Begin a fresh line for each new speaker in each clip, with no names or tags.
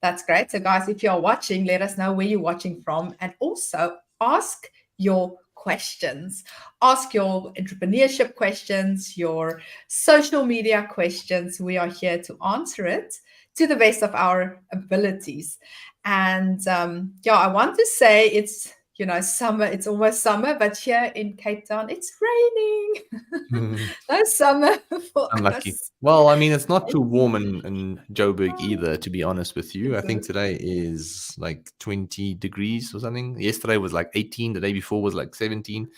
That's great. So, guys, if you're watching, let us know where you're watching from, and also ask your questions. Ask your entrepreneurship questions, your social media questions. We are here to answer it to the best of our abilities. And I want to say it's summer. It's almost summer, but here in Cape Town, it's raining. No summer for
Unlucky.
us.
Well, I mean, it's not too warm in Joburg either, to be honest with you. I think today is like 20 degrees or something. Yesterday was like 18. The day before was like 17.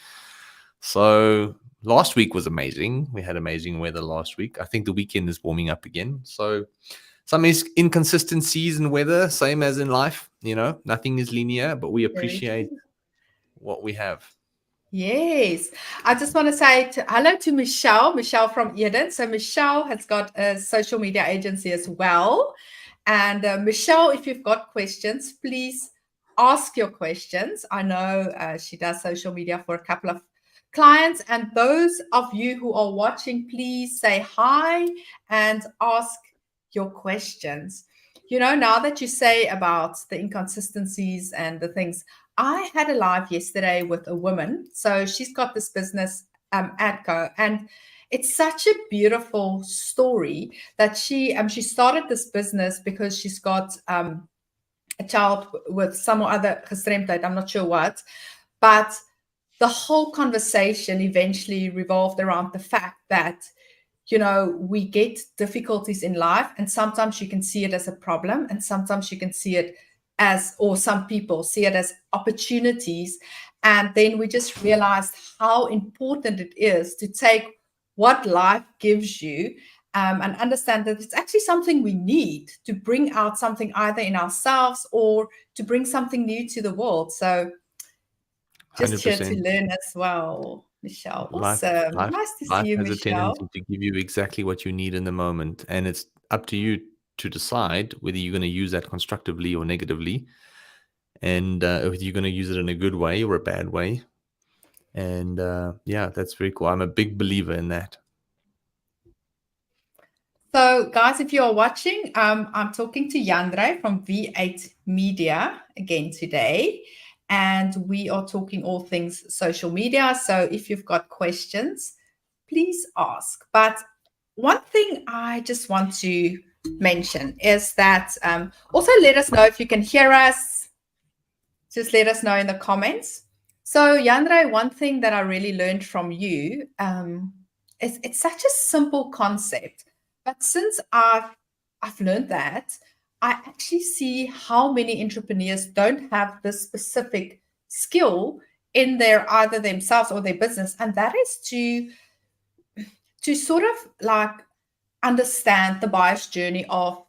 So last week was amazing. We had amazing weather last week. I think the weekend is warming up again. So some inconsistencies in weather, same as in life. Nothing is linear, but we
Very
appreciate
true.
what we have.
Yes. I just want to say hello to Michelle from Eden. So Michelle has got a social media agency as well. And Michelle, if you've got questions, please ask your questions. I know she does social media for a couple of clients. And those of you who are watching, please say hi and ask your questions. Now that you say about the inconsistencies and the things, I had a live yesterday with a woman. So she's got this business, Adco, and it's such a beautiful story that she started this business because she's got a child with some other gestremdheid, I'm not sure what, but the whole conversation eventually revolved around the fact that we get difficulties in life, and sometimes you can see it as a problem, and sometimes you can see it or some people see it as opportunities. And then we just realized how important it is to take what life gives you, and understand that it's actually something we need to bring out something either in ourselves or to bring something new to the world. So just here to
100%.
learn as well, Michelle.
Life,
Awesome.
life,
Nice to see
life
you,
has a
Michelle.
tendency to give you exactly what you need in the moment, and it's up to you to decide whether you're going to use that constructively or negatively, and whether you're going to use it in a good way or a bad way. And that's very cool. I'm a big believer in that.
So, guys, if you are watching, I'm talking to Jandre from V8 Media again today, and we are talking all things social media. So, if you've got questions, please ask. But one thing I just want to mention is that also let us know if you can hear us. Just let us know in the comments. So, Jandre, one thing that I really learned from you is it's such a simple concept. But since I've learned that, I actually see how many entrepreneurs don't have this specific skill in their either themselves or their business, and that is to sort of like understand the buyer's journey of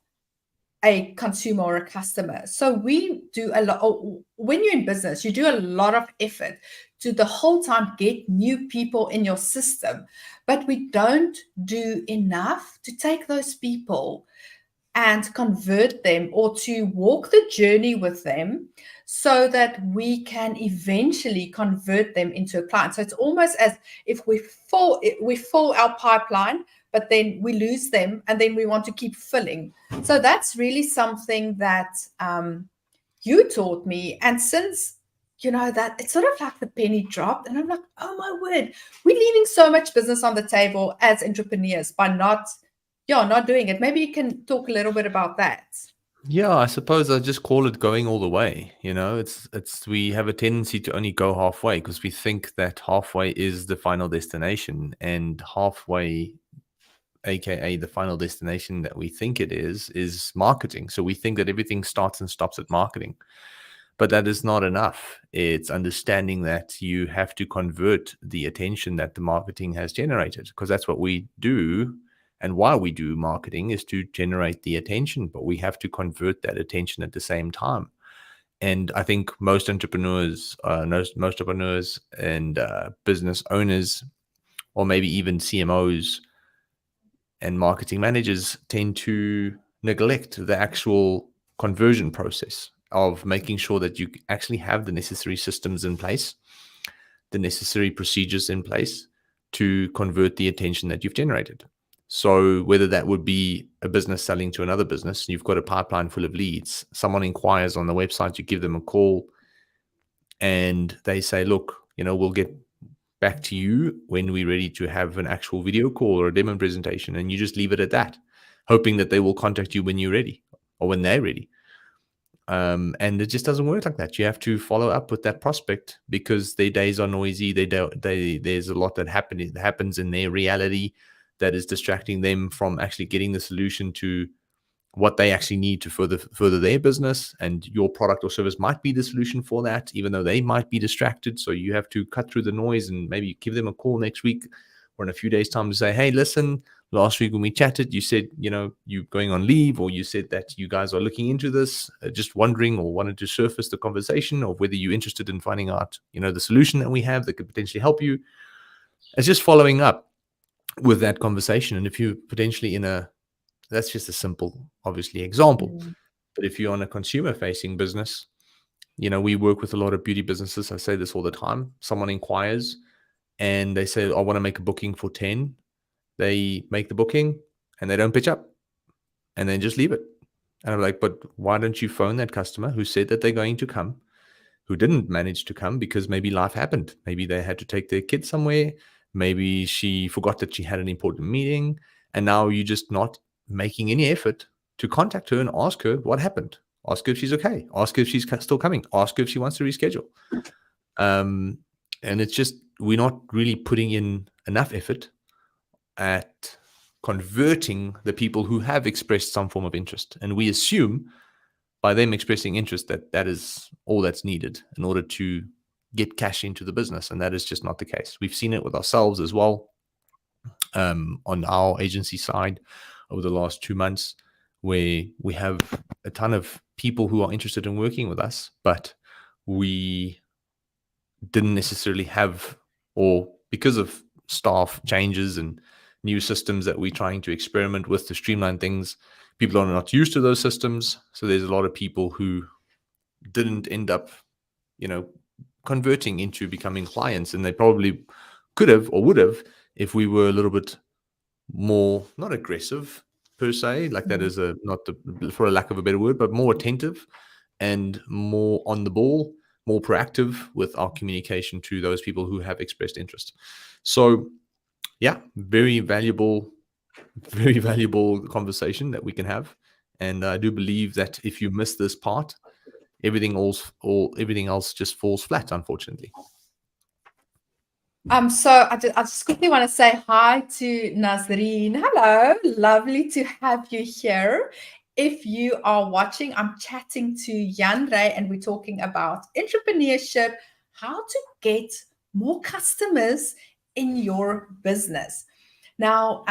a consumer or a customer. So we do a lot. When you're in business, you do a lot of effort to the whole time get new people in your system, but we don't do enough to take those people and convert them, or to walk the journey with them so that we can eventually convert them into a client. So it's almost as if we fill our pipeline, but then we lose them, and then we want to keep filling. So that's really something that you taught me. And since that, it's sort of like the penny dropped, and I'm like, oh my word, we're leaving so much business on the table as entrepreneurs by not doing it. Maybe you can talk a little bit about that.
Yeah, I suppose I just call it going all the way. It's we have a tendency to only go halfway because we think that halfway is the final destination, and halfway, aka the final destination that we think it is marketing. So we think that everything starts and stops at marketing. But that is not enough. It's understanding that you have to convert the attention that the marketing has generated, because that's what we do. And why we do marketing is to generate the attention, but we have to convert that attention at the same time. And I think most entrepreneurs and business owners, or maybe even CMOs and marketing managers, tend to neglect the actual conversion process of making sure that you actually have the necessary systems in place, the necessary procedures in place to convert the attention that you've generated. So whether that would be a business selling to another business, you've got a pipeline full of leads, someone inquires on the website, you give them a call and they say, look, we'll get back to you when we're ready to have an actual video call or a demo presentation. And you just leave it at that, hoping that they will contact you when you're ready or when they're ready. And it just doesn't work like that. You have to follow up with that prospect because their days are noisy. There's a lot that happens in their reality that is distracting them from actually getting the solution to what they actually need to further their business. And your product or service might be the solution for that, even though they might be distracted. So you have to cut through the noise and maybe give them a call next week or in a few days' time to say, hey, listen, last week when we chatted, you said, you're going on leave, or you said that you guys are looking into this, just wondering or wanted to surface the conversation of whether you're interested in finding out, the solution that we have that could potentially help you. It's just following up with that conversation. And if you potentially that's just a simple, obviously, example. But if you're on a consumer-facing business, we work with a lot of beauty businesses. I say this all the time. Someone inquires and they say, I want to make a booking for 10. They make the booking and they don't pitch up and then just leave it. And I'm like, but why don't you phone that customer who said that they're going to come, who didn't manage to come because maybe life happened. Maybe they had to take their kid somewhere. Maybe she forgot that she had an important meeting. And now you're just not making any effort to contact her and ask her what happened. Ask her if she's okay. Ask her if she's still coming. Ask her if she wants to reschedule. And it's just, we're not really putting in enough effort at converting the people who have expressed some form of interest. And we assume by them expressing interest that is all that's needed in order to get cash into the business. And that is just not the case. We've seen it with ourselves as well. On our agency side over the last 2 months, where we have a ton of people who are interested in working with us, but we didn't necessarily have, or because of staff changes and new systems that we're trying to experiment with to streamline things, people are not used to those systems. So there's a lot of people who didn't end up, converting into becoming clients, and they probably could have or would have if we were a little bit more, not aggressive per se, like that is for a lack of a better word, but more attentive and more on the ball, more proactive with our communication to those people who have expressed interest. So yeah, very valuable conversation that we can have. And I do believe that if you miss this part, everything else just falls flat, unfortunately.
So I just quickly want to say hi to Nazreen. Hello, lovely to have you here. If you are watching, I'm chatting to Jandre and we're talking about entrepreneurship, how to get more customers in your business. Now,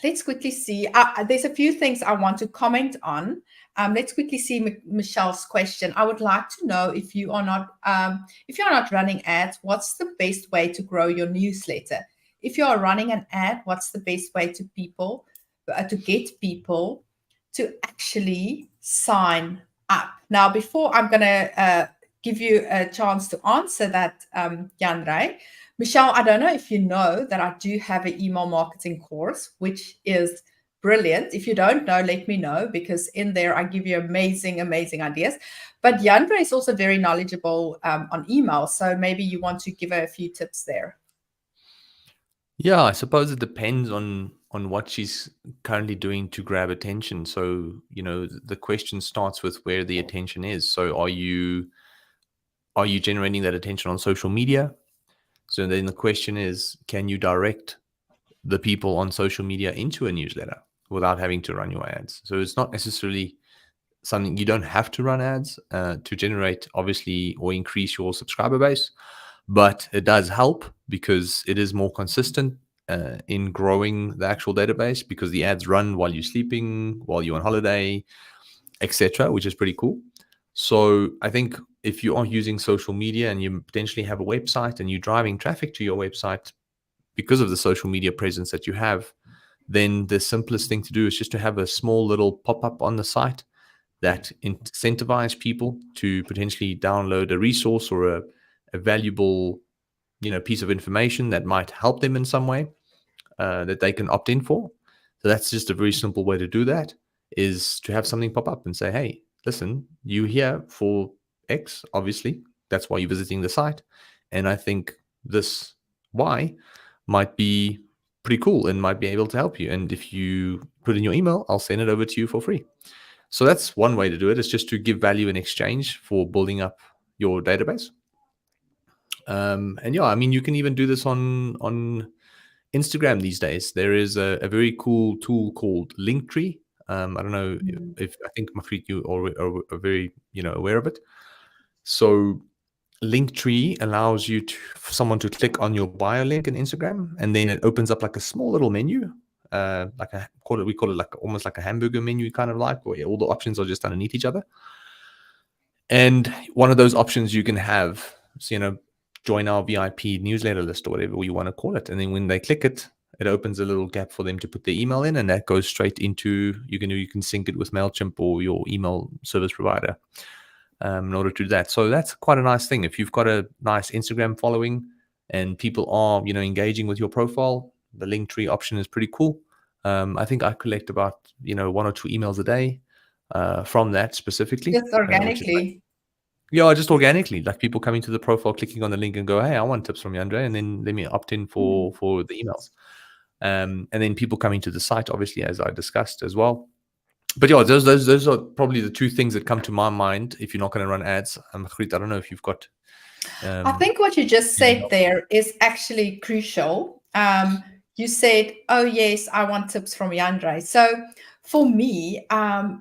let's quickly see. There's a few things I want to comment on. Let's quickly see Michelle's question. I would like to know if you're not running ads, what's the best way to grow your newsletter? If you are running an ad, what's the best way to get people to actually sign up? Now, before I'm going to give you a chance to answer that, Jandre, Michelle, I don't know if you know that I do have an email marketing course, which is brilliant. If you don't know, let me know, because in there I give you amazing ideas. But Jandre is also very knowledgeable on email. So maybe you want to give her a few tips there.
Yeah, I suppose it depends on what she's currently doing to grab attention. So, the question starts with where the attention is. So are you generating that attention on social media? So then the question is, can you direct the people on social media into a newsletter without having to run your ads? So it's not necessarily something you don't have to run ads to generate, obviously, or increase your subscriber base, but it does help because it is more consistent in growing the actual database, because the ads run while you're sleeping, while you're on holiday, etc., which is pretty cool. So I think if you are using social media and you potentially have a website and you're driving traffic to your website because of the social media presence that you have, then the simplest thing to do is just to have a small little pop-up on the site that incentivize people to potentially download a resource or a valuable piece of information that might help them in some way. that they can opt in for. So that's just a very simple way to do that, is to have something pop up and say, hey, listen, you here for X, obviously. That's why you're visiting the site. And I think this Y might be pretty cool and might be able to help you. And if you put in your email, I'll send it over to you for free. So that's one way to do it, is just to give value in exchange for building up your database. And yeah, I mean, you can even do this on Instagram these days. There is a very cool tool called Linktree. I don't know if I think Magriet, you are very aware of it. So Linktree allows you for someone to click on your bio link in Instagram, and then it opens up like a small little menu, we call it like almost like a hamburger menu, kind of like, where all the options are just underneath each other. And one of those options you can have, so, join our VIP newsletter list or whatever you want to call it. And then when they click it, it opens a little gap for them to put their email in, and that goes straight into, you can sync it with MailChimp or your email service provider in order to do that. So that's quite a nice thing. If you've got a nice Instagram following and people are, engaging with your profile, the Linktree option is pretty cool. I think I collect about, 1 or 2 emails a day from that specifically.
Just organically.
Yeah, just organically, like people coming to the profile, clicking on the link and go, hey, I want tips from Jandre, and then let me opt in for the emails. And then people coming to the site, obviously, as I discussed as well. But yeah, those are probably the 2 things that come to my mind if you're not going to run ads. Magriet, I don't know if you've got...
I think what you just said there is actually crucial. You said, oh, yes, I want tips from Jandre. So for me, I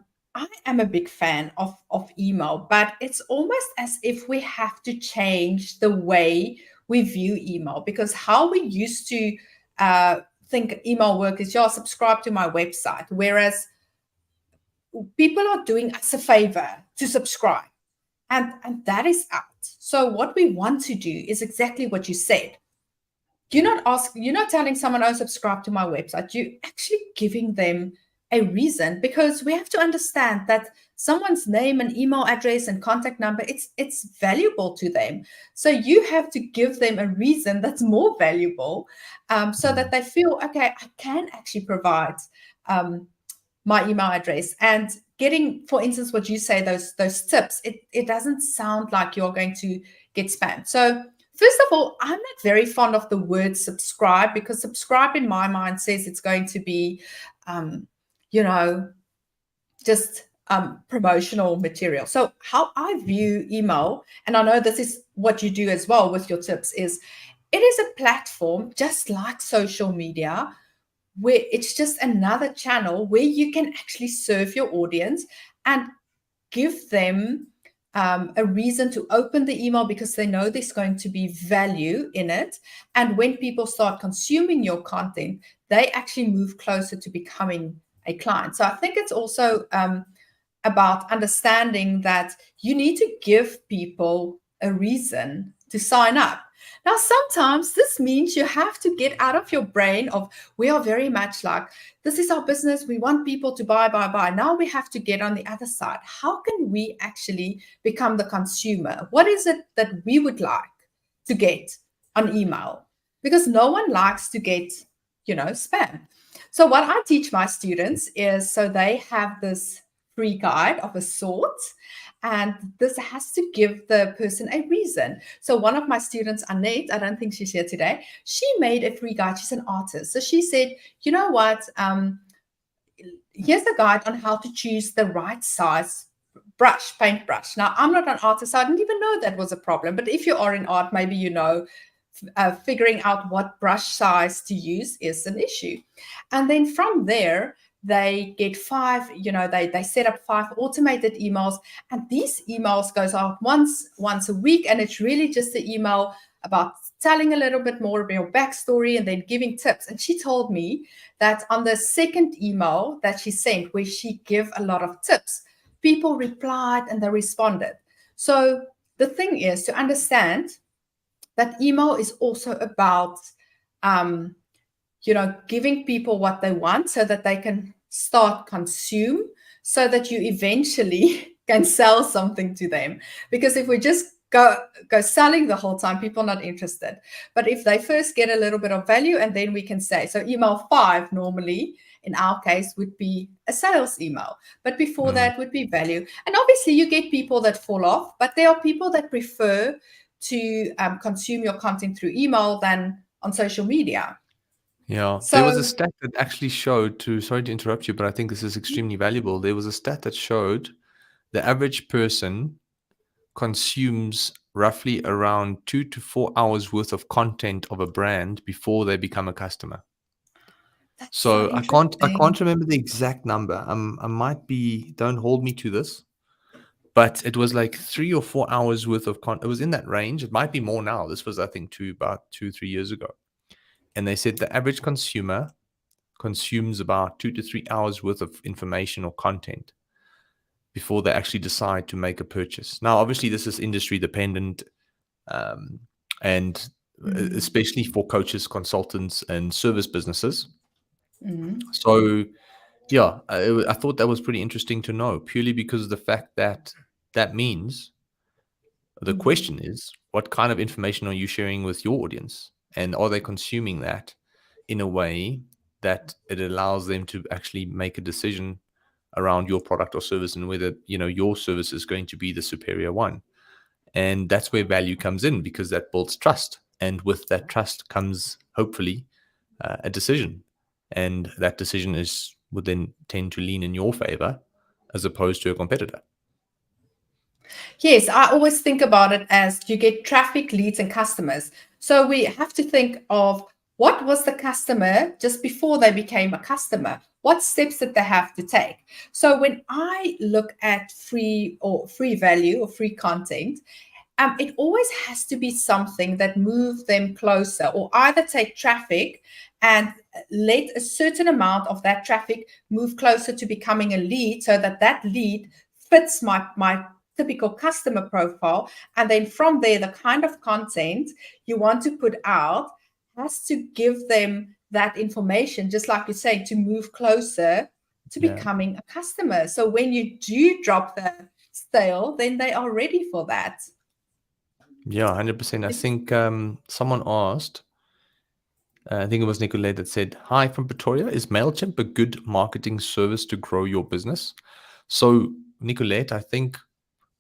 am a big fan of email, but it's almost as if we have to change the way we view email, because how we used to think email work is, subscribe to my website, whereas people are doing us a favor to subscribe, and that is out. So what we want to do is exactly what you said. You're not telling someone, oh, subscribe to my website. You're actually giving them a reason, because we have to understand that someone's name and email address and contact number, it's valuable to them. So you have to give them a reason that's more valuable, so that they feel, okay, I can actually provide my email address. And getting, for instance, what you say, those tips, it doesn't sound like you're going to get spammed. So first of all, I'm not very fond of the word subscribe, because subscribe in my mind says it's going to be just promotional material. So how I view email, and I know this is what you do as well with your tips, is it is a platform just like social media, where it's just another channel where you can actually serve your audience and give them a reason to open the email, because they know there's going to be value in it. And when people start consuming your content, they actually move closer to becoming a client. So I think it's also about understanding that you need to give people a reason to sign up. Now, sometimes this means you have to get out of your brain of, we are very much like, this is our business, we want people to buy. Now we have to get on the other side. How can we actually become the consumer? What is it that we would like to get on email? Because no one likes to get, spam. So what I teach my students is, so they have this free guide of a sort, and this has to give the person a reason. So one of my students, Annette, I don't think she's here today, she made a free guide. She's an artist. So she said, you know what, here's a guide on how to choose the right size paintbrush. Now, I'm not an artist, so I didn't even know that was a problem. But if you are in art, maybe figuring out what brush size to use is an issue. And then from there, they get 5, they set up 5 automated emails, and these emails goes out once a week, and it's really just an email about telling a little bit more about your backstory and then giving tips. And she told me that on the second email that she sent, where she gave a lot of tips, people replied and they responded. So the thing is to understand that email is also about giving people what they want, so that they can start consume, so that you eventually can sell something to them. Because if we just go selling the whole time, people not interested. But if they first get a little bit of value, and then we can say, so email 5 normally in our case would be a sales email, but before that would be value. And obviously you get people that fall off, but there are people that prefer to consume your content through email than on social media.
Yeah, there was a
So
stat that actually showed, sorry to interrupt you, but I think this is extremely valuable. There was a stat that showed the average person consumes roughly around 2 to 4 hours worth of content of a brand before they become a customer.
that's so
So I
interesting.
can't remember the exact number. I might be, don't hold me to this, but it was like 3 or 4 hours worth of content. It was in that range. It might be more now. This was, I think, about 2, 3 years ago. And they said the average consumer consumes about 2 to 3 hours worth of information or content before they actually decide to make a purchase. Now, obviously, this is industry dependent, and especially for coaches, consultants, and service businesses. So, yeah, I thought that was pretty interesting to know, purely because of the fact that that means the question is, what kind of information are you sharing with your audience? And are they consuming that in a way that it allows them to actually make a decision around your product or service, and whether, your service is going to be the superior one? And that's where value comes in, because that builds trust. And with that trust comes, hopefully, a decision. And that decision would then tend to lean in your favor as opposed to a competitor.
Yes, I always think about it as you get traffic, leads, and customers. So we have to think of what was the customer just before they became a customer? What steps did they have to take? So when I look at free value or free content, it always has to be something that moves them closer, or either take traffic and let a certain amount of that traffic move closer to becoming a lead, so that that lead fits my typical customer profile. And then from there, the kind of content you want to put out has to give them that information, just like you say, to move closer to becoming a customer. So when you do drop the sale, then they are ready for that.
Yeah, 100%. I think someone asked, I think it was Nicolette, that said, "Hi from Pretoria. Is MailChimp a good marketing service to grow your business?" So, Nicolette, I think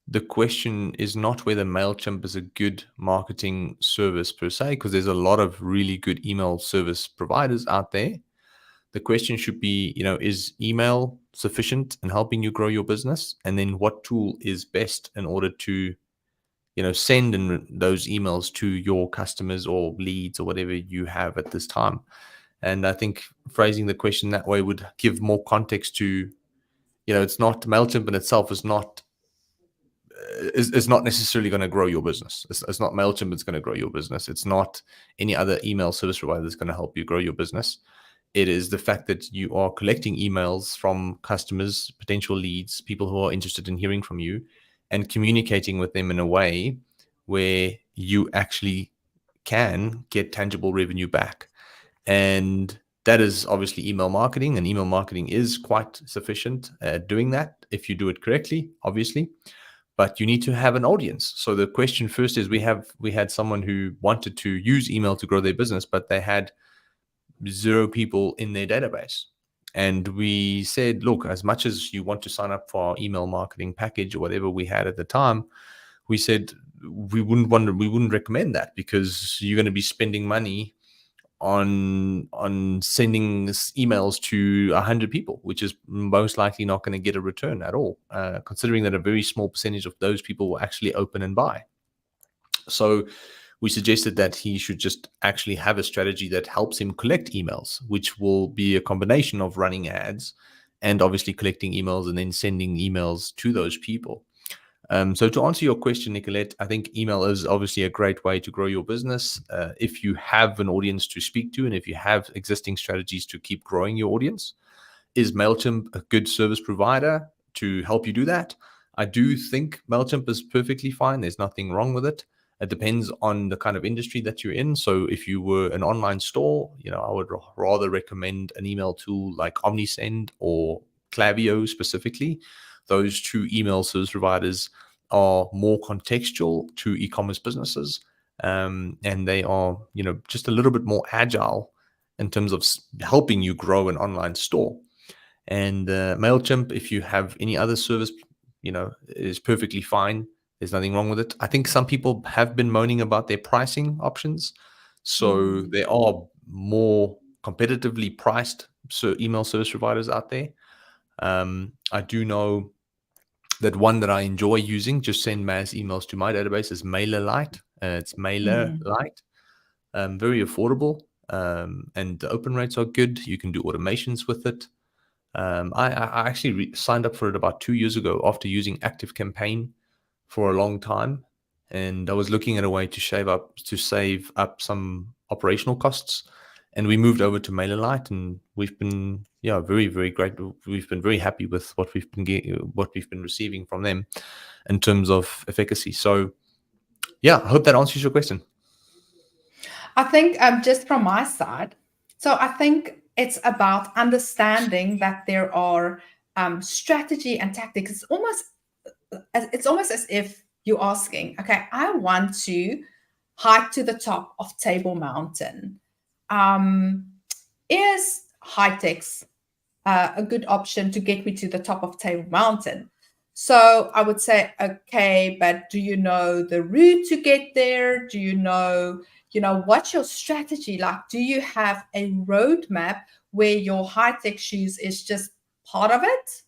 the question is not whether MailChimp is a good marketing service per se, because there's a lot of really good email service providers out there. The question should be, is email sufficient in helping you grow your business? And then what tool is best in order to send in those emails to your customers or leads or whatever you have at this time. And I think phrasing the question that way would give more context to, it's not, MailChimp in itself is not necessarily going to grow your business. It's not MailChimp that's going to grow your business. It's not any other email service provider that's going to help you grow your business. It is the fact that you are collecting emails from customers, potential leads, people who are interested in hearing from you, and communicating with them in a way where you actually can get tangible revenue back. And that is obviously email marketing, and email marketing is quite sufficient at doing that if you do it correctly, obviously. But you need to have an audience. So the question first is, we had someone who wanted to use email to grow their business, but they had 0 people in their database. And we said, look, as much as you want to sign up for our email marketing package or whatever we had at the time, we said we wouldn't recommend that, because you're going to be spending money on sending emails to 100 people, which is most likely not going to get a return at all, considering that a very small percentage of those people will actually open and buy. So we suggested that he should just actually have a strategy that helps him collect emails, which will be a combination of running ads and obviously collecting emails and then sending emails to those people. So to answer your question, Nicolette, I think email is obviously a great way to grow your business. If you have an audience to speak to, and if you have existing strategies to keep growing your audience. Is MailChimp a good service provider to help you do that? I do think MailChimp is perfectly fine. There's nothing wrong with it. It depends on the kind of industry that you're in. So if you were an online store, I would rather recommend an email tool like OmniSend or Klaviyo specifically. Those 2 email service providers are more contextual to e-commerce businesses, and they are, just a little bit more agile in terms of helping you grow an online store. And MailChimp, if you have any other service, is perfectly fine. There's nothing wrong with it. I think some people have been moaning about their pricing options. So there are more competitively priced email service providers out there. I do know that one that I enjoy using, just send mass emails to my database, is MailerLite. It's MailerLite. Very affordable. And the open rates are good. You can do automations with it. I actually signed up for it about 2 years ago after using ActiveCampaign for a long time, and I was looking at a way to save up some operational costs, and we moved over to MailerLite, and we've been very, very great. We've been very happy with what we've been receiving from them in terms of efficacy. So yeah, I hope that answers your question.
I think just from my side, so I think it's about understanding that there are strategy and tactics. It's almost as if you're asking, okay, I want to hike to the top of Table Mountain. Is high-techs a good option to get me to the top of Table Mountain? So I would say, okay, but do you know the route to get there? Do you know, what's your strategy like? Do you have a roadmap where your high-tech shoes is just part of it?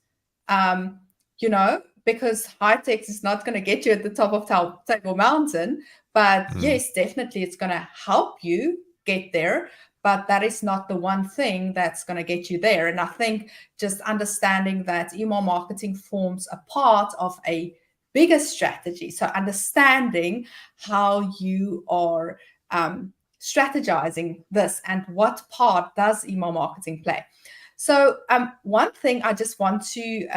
Because high-tech is not going to get you at the top of Table Mountain, but yes, definitely it's going to help you get there. But that is not the one thing that's going to get you there. And I think just understanding that email marketing forms a part of a bigger strategy. So understanding how you are strategizing this and what part does email marketing play. So one thing I just want to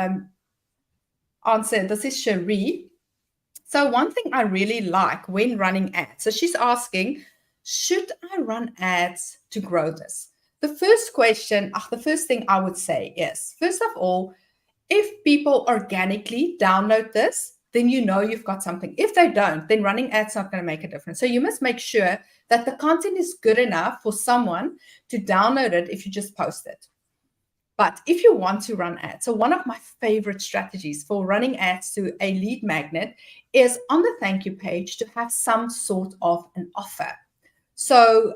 answer, this is Cherie. So one thing I really like when running ads. So she's asking, should I run ads to grow this? The first thing I would say is, first of all, if people organically download this, then you've got something. If they don't, then running ads not going to make a difference. So you must make sure that the content is good enough for someone to download it if you just post it. But if you want to run ads, so one of my favorite strategies for running ads to a lead magnet is on the thank you page to have some sort of an offer. So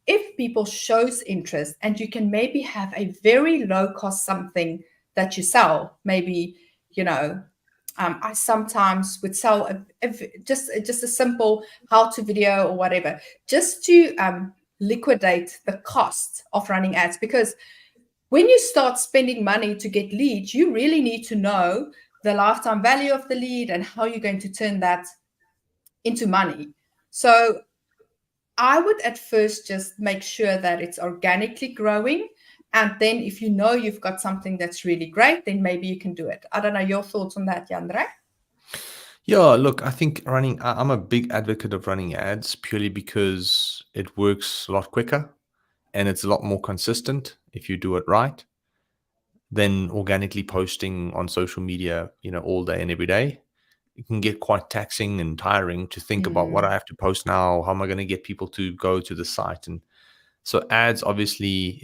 if people shows interest and you can maybe have a very low cost something that you sell, maybe, I sometimes would sell just a simple how-to video or whatever, just to liquidate the cost of running ads. Because when you start spending money to get leads, you really need to know the lifetime value of the lead and how you're going to turn that into money. So I would at first just make sure that it's organically growing. And then if you've got something that's really great, then maybe you can do it. I don't know your thoughts on that, Jandre.
Yeah, look, I think I'm a big advocate of running ads purely because it works a lot quicker and it's a lot more consistent if you do it right than organically posting on social media, all day and every day. It can get quite taxing and tiring to think about what I have to post now. How am I going to get people to go to the site? And so ads obviously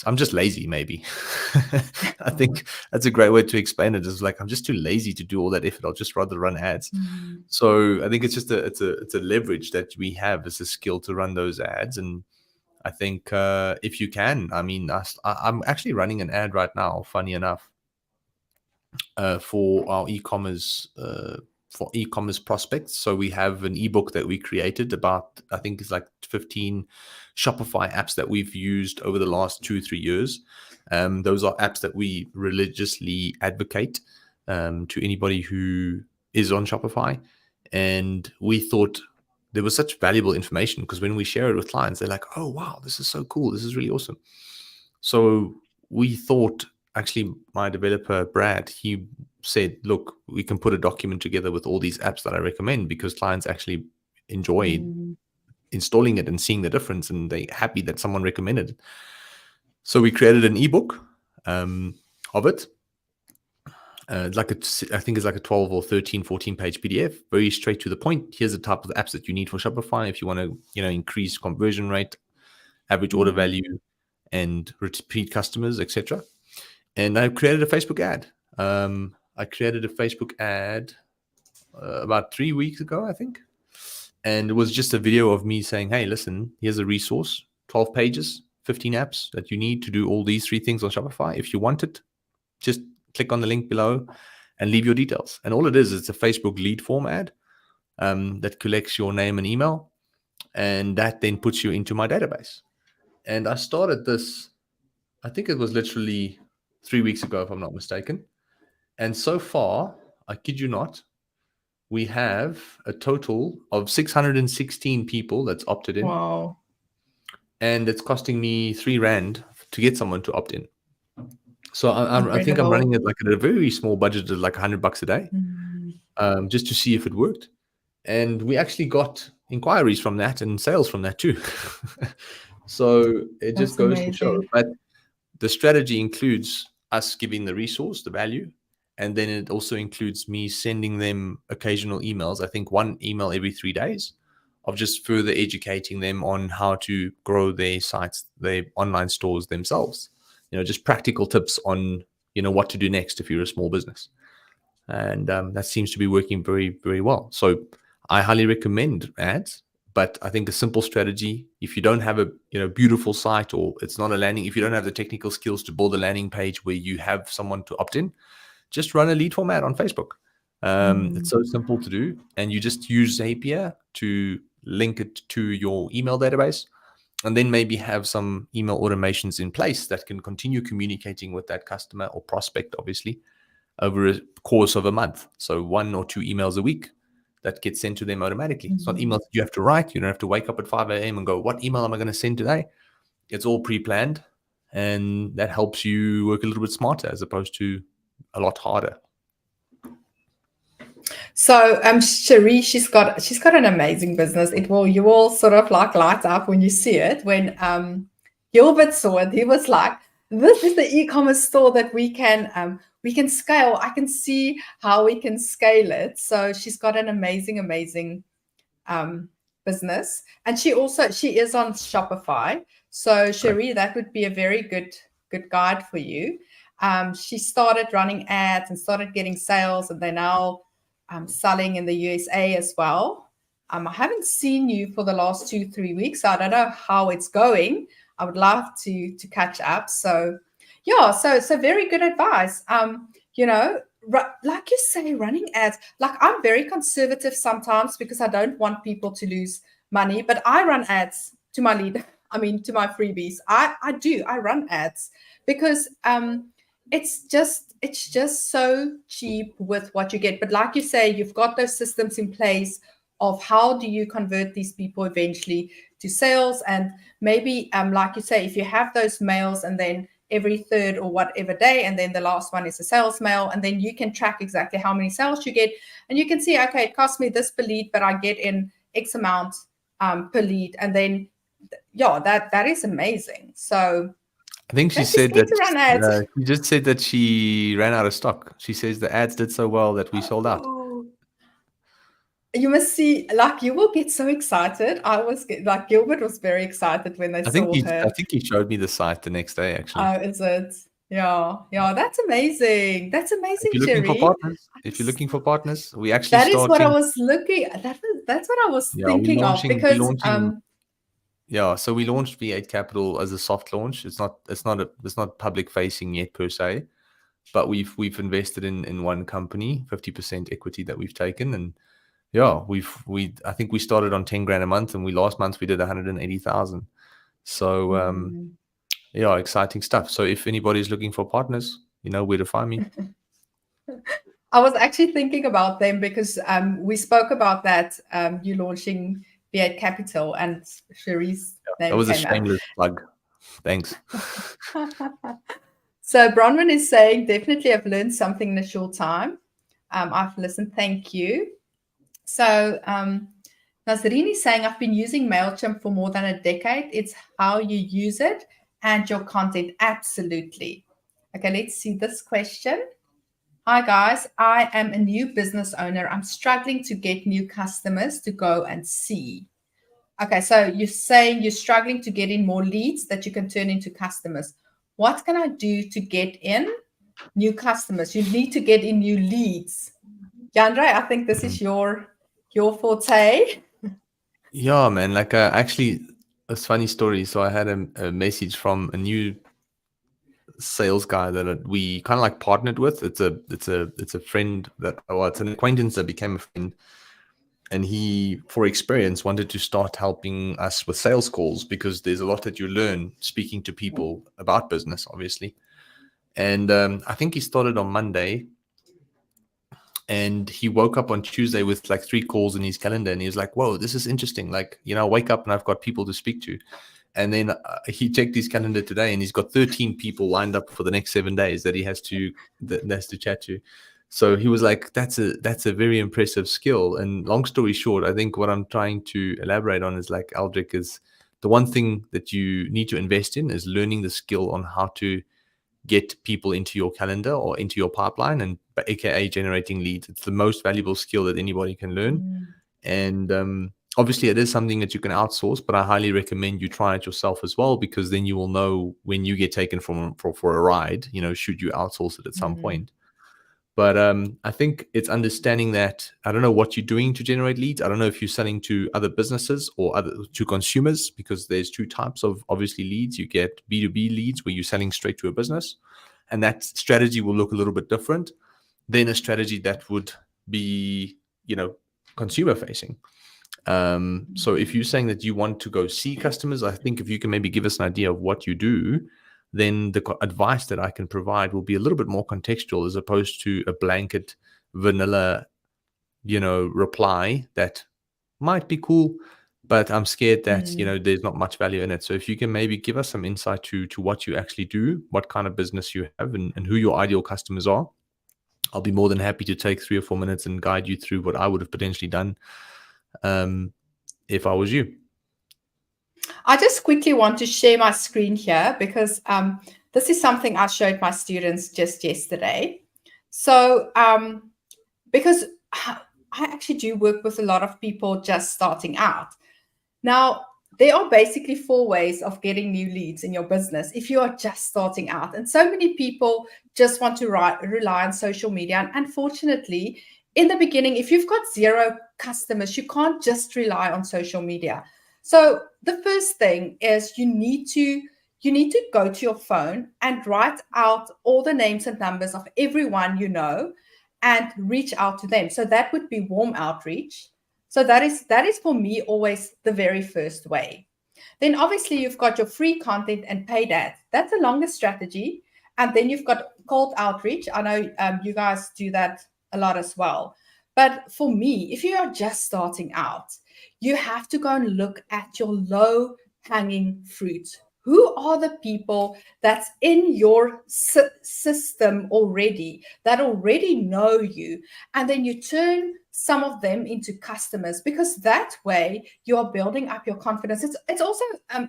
I'm just lazy, maybe. I think that's a great way to explain it. Is like, I'm just too lazy to do all that effort. I'll just rather run ads. So I think it's just it's a leverage that we have as a skill to run those ads. And I think if you can, I'm actually running an ad right now, funny enough, for our e-commerce prospects. So we have an ebook that we created about, I think it's like 15 Shopify apps that we've used over the last 2-3 years. Those are apps that we religiously advocate to anybody who is on Shopify. And we thought there was such valuable information because when we share it with clients, they're like, oh, wow, this is so cool. This is really awesome. So we thought, actually, my developer, Brad, he said, look, we can put a document together with all these apps that I recommend because clients actually enjoy installing it and seeing the difference, and they're happy that someone recommended it. So we created an ebook of it. I think it's like a 12 or 13, 14 page PDF, very straight to the point. Here's the type of apps that you need for Shopify if you want to, increase conversion rate, average order value, and repeat customers, etc. And I created a Facebook ad. I created a Facebook ad about 3 weeks ago, I think. And it was just a video of me saying, hey, listen, here's a resource, 12 pages, 15 apps that you need to do all these 3 things on Shopify. If you want it, just click on the link below and leave your details. And all it is, it's a Facebook lead form ad that collects your name and email. And that then puts you into my database. And I started this, I think it was literally 3 weeks ago, if I'm not mistaken. And so far, I kid you not, we have a total of 616 people that's opted in.
Wow.
And it's costing me 3 Rand to get someone to opt in. So I think I'm
Incredible.
running it like at a very small budget of like $100 a day, just to see if it worked. And we actually got inquiries from that and sales from that too. So it just goes to show. But the strategy includes us giving the resource, the value, and then it also includes me sending them occasional emails. I think 1 email every 3 days of just further educating them on how to grow their sites, their online stores themselves. Just practical tips on, what to do next if you're a small business. And that seems to be working very, very well. So I highly recommend ads, but I think a simple strategy, if you don't have a beautiful site, or it's not a landing, if you don't have the technical skills to build a landing page where you have someone to opt in, just run a lead form ad on Facebook. It's so simple to do. And you just use Zapier to link it to your email database, and then maybe have some email automations in place that can continue communicating with that customer or prospect, obviously, over a course of a month. So 1 or 2 emails a week that gets sent to them automatically. It's not emails you have to write. You don't have to wake up at 5 a.m. and go, what email am I going to send today? It's all pre-planned, and that helps you work a little bit smarter as opposed to a lot harder.
So Cherie, she's got an amazing business. You will sort of like light up when you see it. When Gilbert saw it, he was like, this is the e-commerce store that we can scale. I can see how we can scale it. So she's got an amazing business. And she is on Shopify. So Cherie, that would be a very good guide for you. She started running ads and started getting sales, and they're now selling in the USA as well. I haven't seen you for the last 2-3 weeks. So I don't know how it's going. I would love to catch up. So yeah, so very good advice. Like you say, running ads, like I'm very conservative sometimes because I don't want people to lose money, but I run ads to my to my freebies. I run ads because it's just so cheap with what you get. But like you say, you've got those systems in place of how do you convert these people eventually to sales. And maybe, like you say, if you have those mails and then every 3rd or whatever day, and then the last one is a sales mail, and then you can track exactly how many sales you get. And you can see, okay, it costs me this per lead, but I get in X amount per lead. And then, yeah, that is amazing. So
I think she said that she just said that she ran out of stock. She says the ads did so well that we sold out.
You must see, like, you will get so excited. Gilbert was very excited when they saw her.
I think he showed me the site the next day, actually.
Oh, is it? Yeah, that's amazing. That's amazing,
if you're looking for partners, we actually
that is what I was looking. That's what I was thinking of, because
so we launched V8 Capital as a soft launch. It's not public facing yet per se, but we've invested in one company, 50% equity that we've taken, and I think we started on 10 grand a month, and last month we did 180,000. So exciting stuff. So if anybody's looking for partners, you know where to find me.
I was actually thinking about them because we spoke about that, you launching V8 Capital, and Cherie's name.
That was a shameless plug. Thanks.
So Bronwyn is saying, definitely I've learned something in a short time. I've listened. Thank you. So Nazreen is saying, I've been using MailChimp for more than a decade. It's how you use it and your content. Absolutely. Okay, let's see this question. Hi guys, I am a new business owner. I'm struggling to get new customers to go and see. Okay, so you're saying you're struggling to get in more leads that you can turn into customers. What can I do to get in new customers? You need to get in new leads. Jandre, I think this is your forte.
Yeah, man. Like, actually, a funny story. So I had a message from a new sales guy that we kind of like partnered with. It's a friend that, well, it's an acquaintance that became a friend, and he, for experience, wanted to start helping us with sales calls because there's a lot that you learn speaking to people about business, obviously. And I think he started on Monday, and he woke up on Tuesday with like 3 calls in his calendar, and he was like, "Whoa, this is interesting. Like, I wake up and I've got people to speak to." And then he checked his calendar today, and he's got 13 people lined up for the next 7 days that he has to chat to. So he was like, "That's a very impressive skill." And long story short, I think what I'm trying to elaborate on is, like, Aldrich, is the one thing that you need to invest in is learning the skill on how to get people into your calendar or into your pipeline, and aka generating leads. It's the most valuable skill that anybody can learn. And obviously it is something that you can outsource, but I highly recommend you try it yourself as well, because then you will know when you get taken for a ride, should you outsource it at some point. But I think it's understanding that, I don't know what you're doing to generate leads. I don't know if you're selling to other businesses or to consumers, because there's 2 types of, obviously, leads. You get B2B leads, where you're selling straight to a business, and that strategy will look a little bit different than a strategy that would be, consumer facing. So if you're saying that you want to go see customers, I think if you can maybe give us an idea of what you do, then the advice that I can provide will be a little bit more contextual, as opposed to a blanket vanilla, reply that might be cool, but I'm scared that, there's not much value in it. So if you can maybe give us some insight to what you actually do, what kind of business you have, and who your ideal customers are, I'll be more than happy to take 3 or 4 minutes and guide you through what I would have potentially done if I was you.
I just quickly want to share my screen here because this is something I showed my students just yesterday. So because I actually do work with a lot of people just starting out. Now, there are basically 4 ways of getting new leads in your business if you are just starting out. And so many people just want to rely on social media. And unfortunately, in the beginning, if you've got 0 customers, you can't just rely on social media. So the first thing is you need to go to your phone and write out all the names and numbers of everyone you know and reach out to them. So that would be warm outreach. So that is for me always the very first way. Then obviously you've got your free content and paid ads. That's the longest strategy. And then you've got cold outreach. I know you guys do that a lot as well. But for me, if you are just starting out, you have to go and look at your low hanging fruit. Who are the people that's in your system already, that already know you? And then you turn some of them into customers, because that way you are building up your confidence. It's also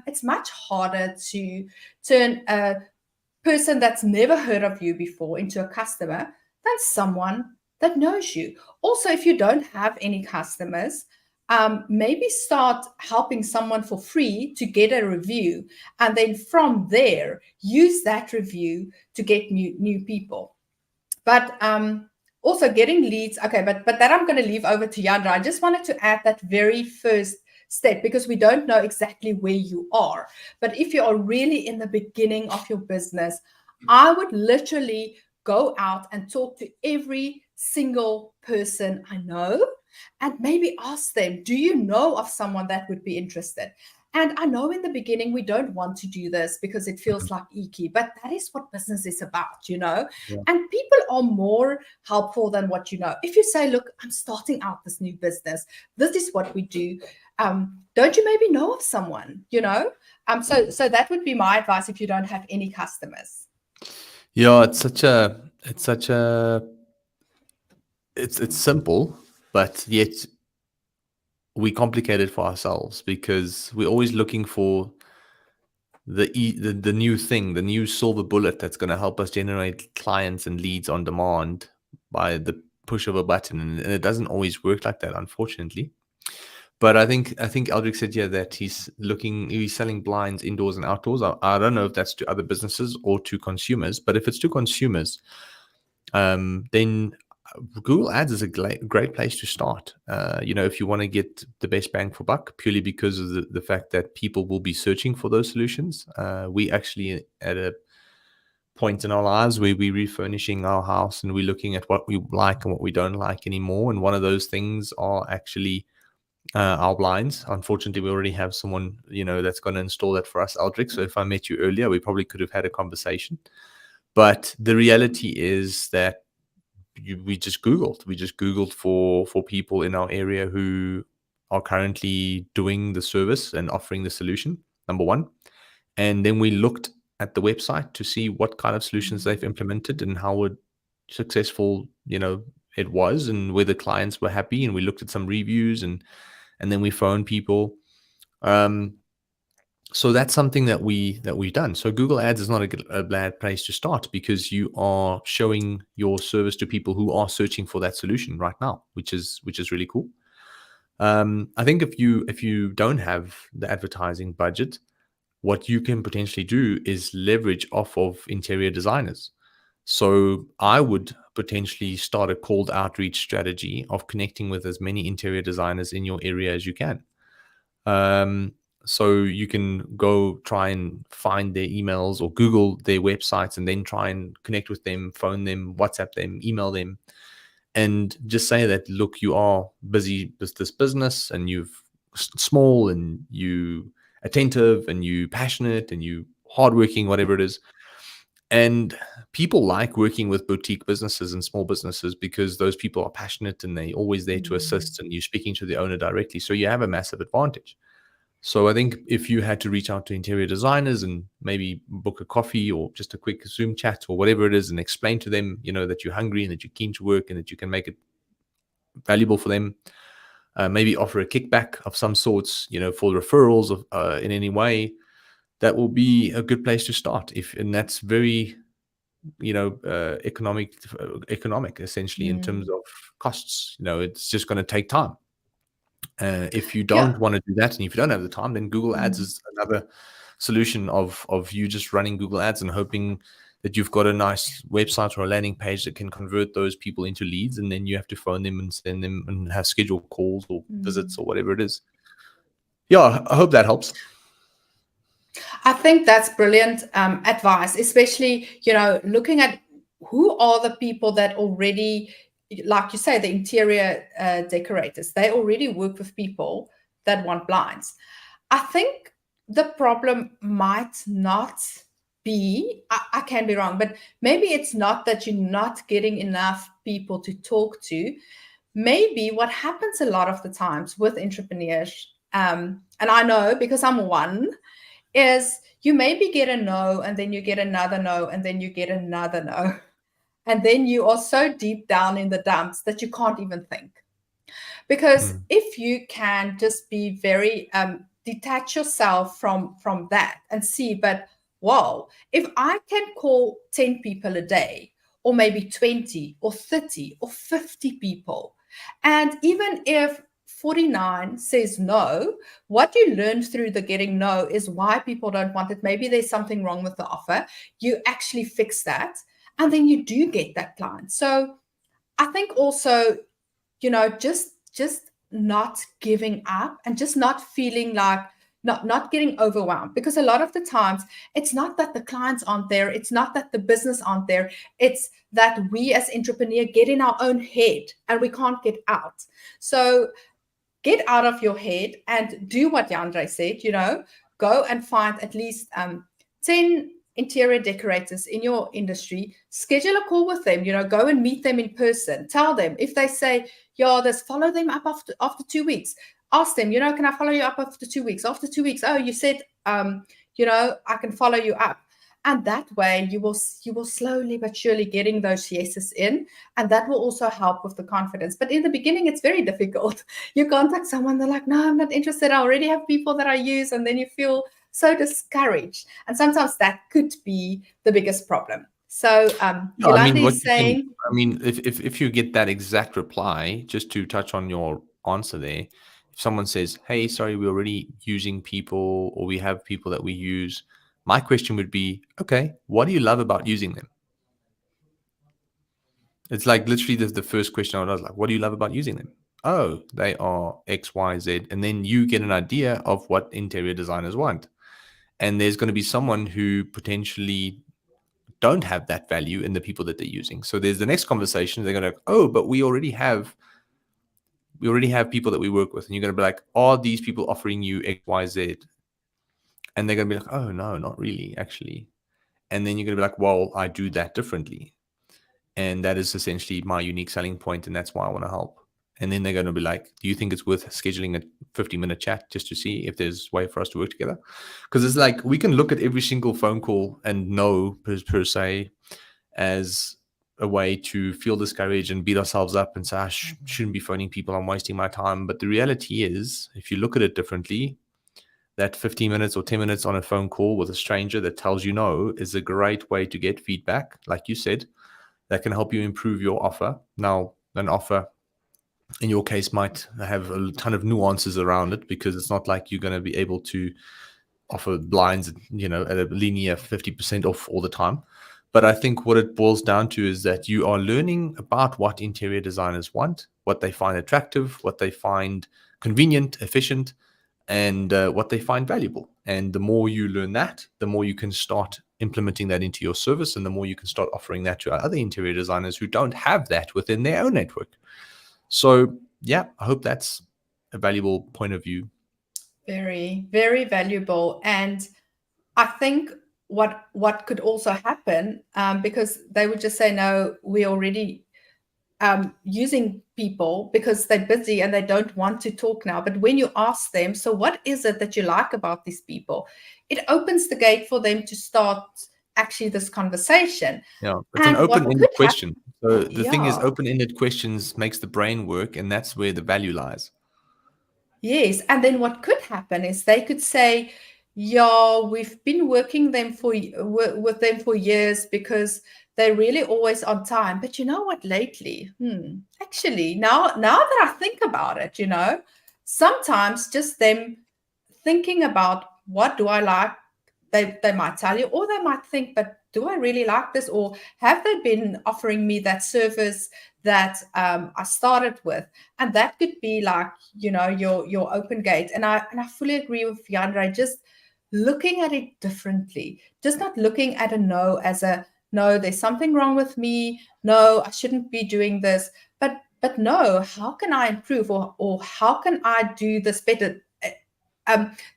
it's much harder to turn a person that's never heard of you before into a customer than someone that knows you. Also, if you don't have any customers, maybe start helping someone for free to get a review, and then from there use that review to get new people. But also getting leads. Okay, but that I'm going to leave over to Jandre. I just wanted to add that very first step, because we don't know exactly where you are. But if you are really in the beginning of your business, I would literally go out and talk to every single person I know and maybe ask them, do you know of someone that would be interested? And I know in the beginning we don't want to do this because it feels like icky, but that is what business is about,
Yeah.
And people are more helpful than what you know. If you say, look, I'm starting out this new business, this is what we do. Don't you maybe know of someone, So that would be my advice if you don't have any customers.
Yeah, it's simple, but yet we complicate it for ourselves, because we're always looking for the new thing, the new silver bullet that's going to help us generate clients and leads on demand. by the push of a button, and it doesn't always work like that, unfortunately. But I think Aldrich said that he's selling blinds indoors and outdoors. I don't know if that's to other businesses or to consumers, but if it's to consumers, then Google Ads is a great place to start. If you want to get the best bang for buck, purely because of the fact that people will be searching for those solutions. We actually at a point in our lives where we're refurnishing our house and we're looking at what we like and what we don't like anymore. And one of those things are actually our blinds. Unfortunately, we already have someone, that's going to install that for us, Aldrich. So if I met you earlier, we probably could have had a conversation. But the reality is that we just Googled for people in our area who are currently doing the service and offering the solution, number one. And then we looked at the website to see what kind of solutions they've implemented and how successful, it was, and whether clients were happy. And we looked at some reviews, and then we phoned people. So that's something that we've done. So Google Ads is not a bad place to start, because you are showing your service to people who are searching for that solution right now, which is really cool. I think if you don't have the advertising budget, what you can potentially do is leverage off of interior designers. So I would potentially start a cold outreach strategy of connecting with as many interior designers in your area as you can. So you can go try and find their emails or Google their websites and then try and connect with them, phone them, WhatsApp them, email them, and just say that, look, you are busy with this business and you've small and you attentive and you passionate and you hardworking, whatever it is. And people like working with boutique businesses and small businesses because those people are passionate and they're always there to assist, and you're speaking to the owner directly. So you have a massive advantage. So I think if you had to reach out to interior designers and maybe book a coffee or just a quick Zoom chat or whatever it is, and explain to them, that you're hungry and that you're keen to work and that you can make it valuable for them, maybe offer a kickback of some sorts, for referrals of in any way, that will be a good place to start. And that's very, economic essentially in terms of costs. It's just going to take time. If you don't want to do that, and if you don't have the time, then Google Ads is another solution of you just running Google Ads and hoping that you've got a nice website or a landing page that can convert those people into leads, and then you have to phone them and send them and have scheduled calls or visits or whatever it is. Yeah, I hope that helps.
I think that's brilliant advice, especially, looking at who are the people that already, like you say, the interior decorators, they already work with people that want blinds. I think the problem might not be, I can be wrong, but maybe it's not that you're not getting enough people to talk to. Maybe what happens a lot of the times with entrepreneurs, and I know because I'm one, is you maybe get a no, and then you get another no, and then you get another no. And then you are so deep down in the dumps that you can't even think. Because if you can just be very, detach yourself from that and see, but wow, if I can call 10 people a day, or maybe 20 or 30 or 50 people, and even if 49 says no, what you learn through the getting no is why people don't want it. Maybe there's something wrong with the offer. You actually fix that, and then you do get that client. So I think also, just not giving up and just not feeling like, not getting overwhelmed, because a lot of the times it's not that the clients aren't there, it's not that the business aren't there, it's that we as entrepreneurs get in our own head and we can't get out. So get out of your head and do what Jandre said, go and find at least 10 interior decorators in your industry, schedule a call with them, go and meet them in person. Tell them, if they say, let's follow them up after 2 weeks. Ask them, can I follow you up after 2 weeks? After 2 weeks, oh, you said, I can follow you up. And that way you will slowly but surely getting those yeses in. And that will also help with the confidence. But in the beginning, it's very difficult. You contact someone, they're like, no, I'm not interested. I already have people that I use. And then you feel so discouraged. And sometimes that could be the biggest problem. So
No, I mean,
Yolanda
what
is
you can,
saying,
I mean, if you get that exact reply, just to touch on your answer there, if someone says, "Hey, sorry, we're already using people, or we have people that we use," my question would be, "Okay, what do you love about using them?" It's like literally the first question I would ask, like, "What do you love about using them?" Oh, they are X, Y, Z, and then you get an idea of what interior designers want. And there's going to be someone who potentially don't have that value in the people that they're using. So there's the next conversation. They're going to, oh, but we already have people that we work with, and you're going to be like, are these people offering you X, Y, Z? And they're going to be like, oh no, not really, actually. And then you're going to be like, well, I do that differently, and that is essentially my unique selling point, and that's why I want to help. And then they're going to be like, do you think it's worth scheduling a 50-minute chat just to see if there's a way for us to work together? Because it's like we can look at every single phone call and know per se as a way to feel discouraged and beat ourselves up and say, I shouldn't be phoning people, I'm wasting my time. But the reality is, if you look at it differently, that 15 minutes or 10 minutes on a phone call with a stranger that tells you no is a great way to get feedback, like you said, that can help you improve your offer. Now, an offer in your case might have a ton of nuances around it, because it's not like you're going to be able to offer blinds, at a linear 50% off all the time. But I think what it boils down to is that you are learning about what interior designers want, what they find attractive, what they find convenient, efficient, and what they find valuable. And the more you learn that, the more you can start implementing that into your service, and the more you can start offering that to other interior designers who don't have that within their own network. So, yeah, I hope that's a valuable point of view.
very, very valuable. And I think what could also happen, because they would just say, no, we already using people because they're busy and they don't want to talk now. But when you ask them, so what is it that you like about these people? It opens the gate for them to start actually this conversation.
Yeah, it's an
And what
open-ended
could happen,
question. So the thing is,
yeah,
open-ended questions makes the brain work, and that's where the value lies.
yes. And then what could happen is they could say, yeah, we've been working them with them for years because they're really always on time. But you know what, lately, actually, now that I think about it, sometimes just them thinking about what do I like, they might tell you, or they might think, but do I really like this? Or have they been offering me that service that I started with? And that could be like, your open gate. And I fully agree with Jandre, just looking at it differently, just not looking at a no as a no, there's something wrong with me. No, I shouldn't be doing this. But no, how can I improve, or how can I do this better?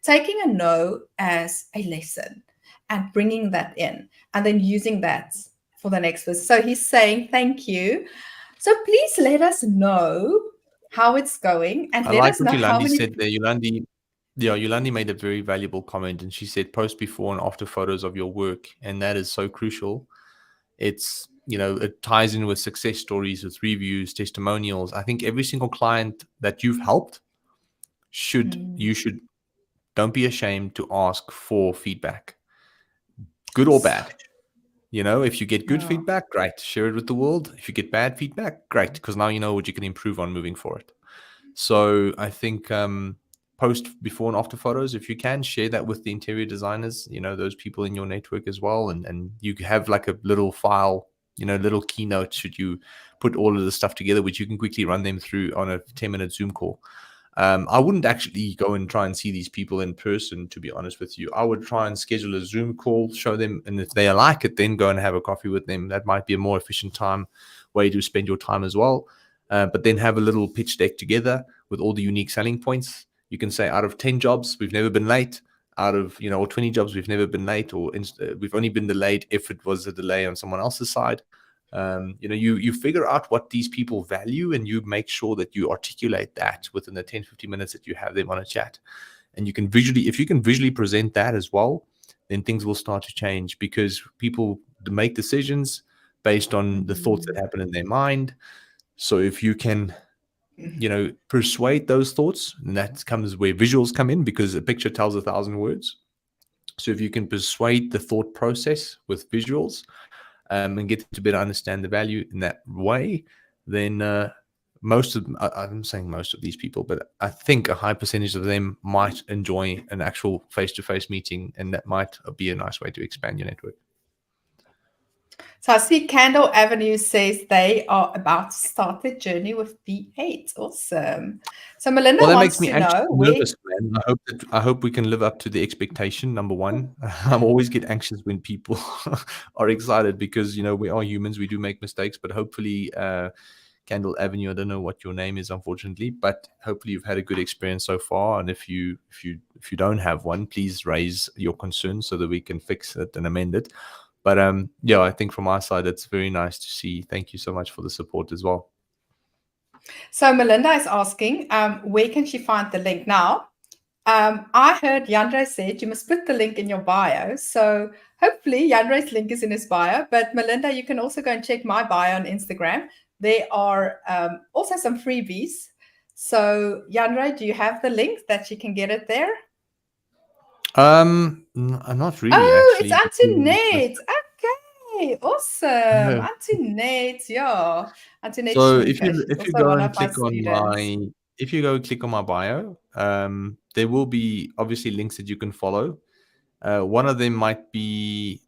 Taking a no as a lesson and bringing that in, and then using that for the next verse. So he's saying, thank you. So please let us know how it's going, and
I
let
like
us
what
know how
Yolandi
many.
said there. Yolandi made a very valuable comment, and she said post before and after photos of your work, and that is so crucial. It ties in with success stories, with reviews, testimonials. I think every single client that you've helped you should don't be ashamed to ask for feedback, good or bad. If you get good
Yeah.
feedback, great, share it with the world. If you get bad feedback, great, because now you know what you can improve on moving forward. So I think post before and after photos, if you can, share that with the interior designers, those people in your network as well. And you have like a little file, little keynote should you put all of the stuff together, which you can quickly run them through on a 10-minute Zoom call. I wouldn't actually go and try and see these people in person, to be honest with you. I would try and schedule a Zoom call, show them, and if they like it, then go and have a coffee with them. That might be a more efficient way to spend your time as well. But then have a little pitch deck together with all the unique selling points. You can say, out of 10 jobs, we've never been late. Out of, or 20 jobs, we've never been late, or we've only been delayed if it was a delay on someone else's side. You figure out what these people value, and you make sure that you articulate that within the 10-15 minutes that you have them on a chat. And if you can visually present that as well, then things will start to change, because people make decisions based on the thoughts that happen in their mind. So if you can, persuade those thoughts, and that comes where visuals come in, because a picture tells 1,000 words. So if you can persuade the thought process with visuals, and get them to better understand the value in that way, then I'm saying most of these people, but I think a high percentage of them might enjoy an actual face-to-face meeting, and that might be a nice way to expand your network.
So I see Candle Avenue says they are about to start their journey with V8. Awesome. So Melinda
Well, that
wants
makes me
to
actually
know where.
nervous, man. I hope we can live up to the expectation. Number one, I always get anxious when people are excited because we are humans. We do make mistakes, but hopefully, Candle Avenue. I don't know what your name is, unfortunately, but hopefully you've had a good experience so far. And if you don't have one, please raise your concerns so that we can fix it and amend it. But yeah, I think from our side, it's very nice to see. Thank you so much for the support as well.
So Melinda is asking, where can she find the link? Now, I heard Jandre said you must put the link in your bio. So hopefully Jandre's link is in his bio. But Melinda, you can also go and check my bio on Instagram. There are also some freebies. So Jandre, do you have the link that you can get it there?
Not really.
Oh,
Actually,
it's Antoinette. Okay, awesome. Antoinette, yeah. Antoinette
so
Schminker. She's
if you
also
go
one
and
of my
click on
students.
my bio, there will be obviously links that you can follow. One of them might be,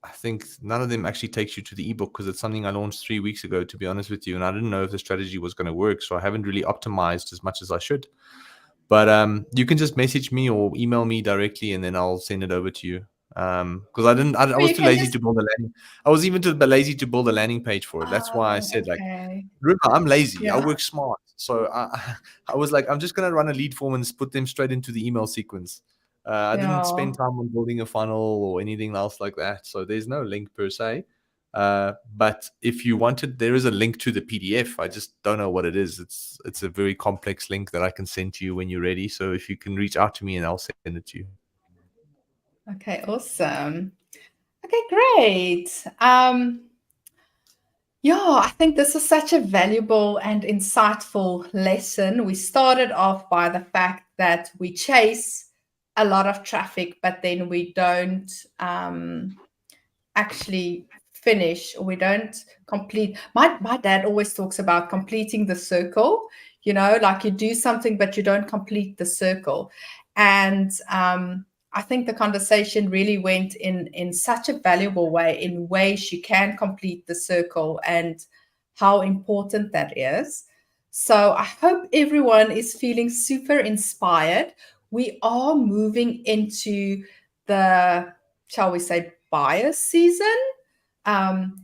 I think none of them actually takes you to the ebook because it's something I launched 3 weeks ago, to be honest with you, and I didn't know if the strategy was going to work, so I haven't really optimized as much as I should. But you can just message me or email me directly, and then I'll send it over to you. Because I was too lazy to build a landing. I was even too lazy to build a landing page for it. That's why I said, like, remember, I'm lazy.
Yeah.
I work smart. So I was like, I'm just gonna run a lead form and put them straight into the email sequence. I didn't spend time on building a funnel or anything else like that. So there's no link per se. But if you wanted, there is a link to the PDF. I just don't know what it is. It's a very complex link that I can send to you when you're ready. So if you can reach out to me, and I'll send it to you.
Okay, awesome. Okay, great. Yeah, I think this is such a valuable and insightful lesson. We started off by the fact that we chase a lot of traffic, but then we don't actually finish, or we don't complete. My dad always talks about completing the circle, like you do something, but you don't complete the circle. And I think the conversation really went in such a valuable way, in ways you can complete the circle and how important that is. So I hope everyone is feeling super inspired. We are moving into the, shall we say, buyer season.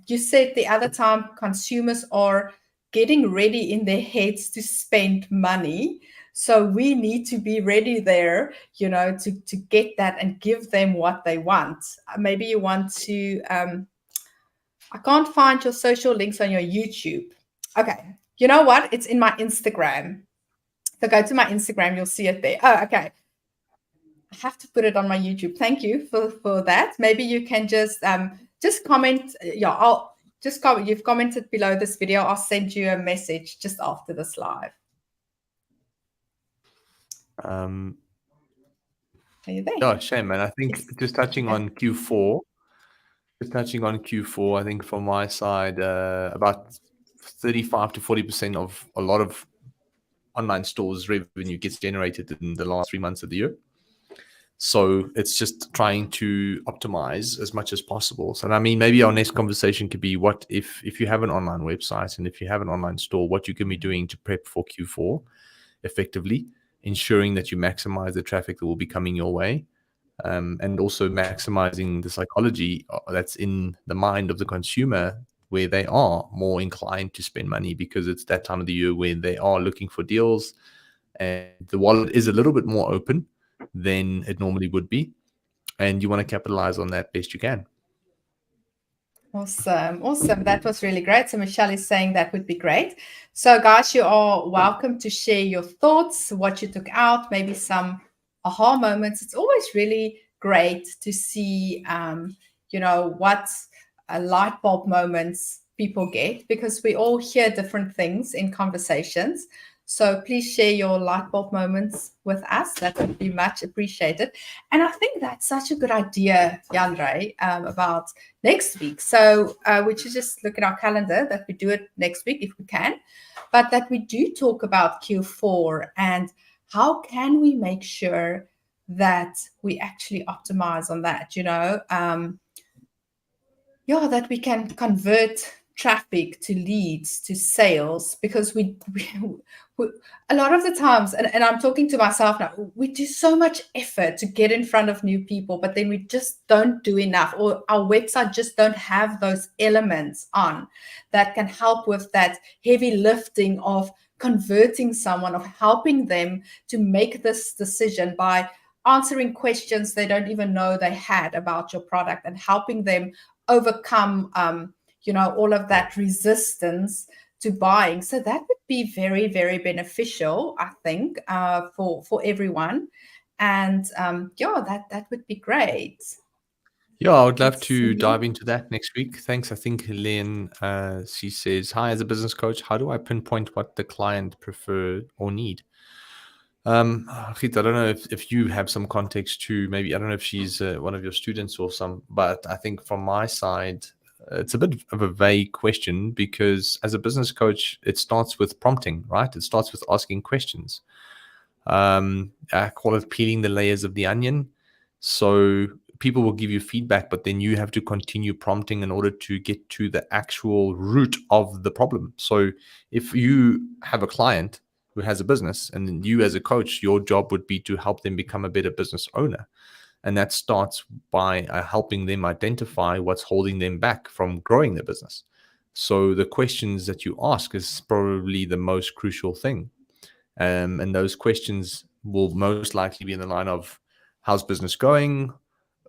You said the other time consumers are getting ready in their heads to spend money. So we need to be ready there, to get that and give them what they want. Maybe you want to, I can't find your social links on your YouTube. Okay. You know what? It's in my Instagram. So go to my Instagram, you'll see it there. Oh, okay. I have to put it on my YouTube. Thank you for that. Maybe you can just comment. Yeah, I'll just comment. You've commented below this video. I'll send you a message just after this live.
Are
you there?
Yeah, shame, man. I think just touching on Q4, I think from my side, about 35 to 40% of a lot of online stores' revenue gets generated in the last 3 months of the year. So it's just trying to optimize as much as possible. So I mean, maybe our next conversation could be what if you have an online website and if you have an online store, what you can be doing to prep for Q4 effectively, ensuring that you maximize the traffic that will be coming your way. And also maximizing the psychology that's in the mind of the consumer, where they are more inclined to spend money because it's that time of the year where they are looking for deals and the wallet is a little bit more open than it normally would be. And you want to capitalize on that best you can.
Awesome. Awesome. That was really great. So Michelle is saying that would be great. So guys, you are welcome to share your thoughts, what you took out, maybe some aha moments. It's always really great to see, what light bulb moments people get, because we all hear different things in conversations. So please share your light bulb moments with us. That would be much appreciated. And I think that's such a good idea, Jandre, about next week. So we should just look at our calendar that we do it next week if we can, but that we do talk about Q4 and how can we make sure that we actually optimize on that, that we can convert traffic to leads to sales, because we a lot of the times, and I'm talking to myself now, we do so much effort to get in front of new people, but then we just don't do enough, or our website just don't have those elements on that can help with that heavy lifting of converting someone, of helping them to make this decision by answering questions they don't even know they had about your product, and helping them overcome all of that resistance to buying. So that would be very, very beneficial, I think, for everyone. And that would be great.
Yeah, I would love to dive into that next week. Thanks. I think Helene, she says, hi, as a business coach, how do I pinpoint what the client prefer or need? Giet, I don't know if you have some context to, maybe, I don't know if she's one of your students or some, but I think from my side, it's a bit of a vague question, because as a business coach, it starts with prompting, right? It starts with asking questions. I call it peeling the layers of the onion. So people will give you feedback, but then you have to continue prompting in order to get to the actual root of the problem. So if you have a client who has a business, and then you as a coach, your job would be to help them become a better business owner. And that starts by helping them identify what's holding them back from growing their business. So the questions that you ask is probably the most crucial thing. And those questions will most likely be in the line of, how's business going?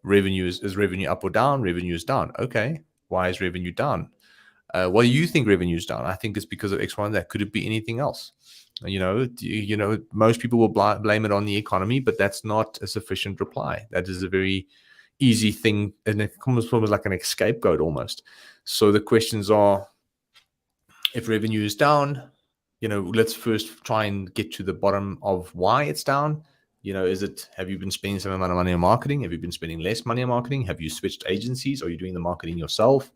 Revenue is revenue up or down? Revenue is down. Okay. Why is revenue down? Why do you think revenue is down? I think it's because of X, Y, and Z. Could it be anything else? Most people will blame it on the economy, but that's not a sufficient reply. That is a very easy thing, and it comes almost like an scapegoat almost. So the questions are, if revenue is down, let's first try and get to the bottom of why it's down. Have you been spending some amount of money on marketing? Have you been spending less money on marketing? Have you switched agencies? Are you doing the marketing yourself?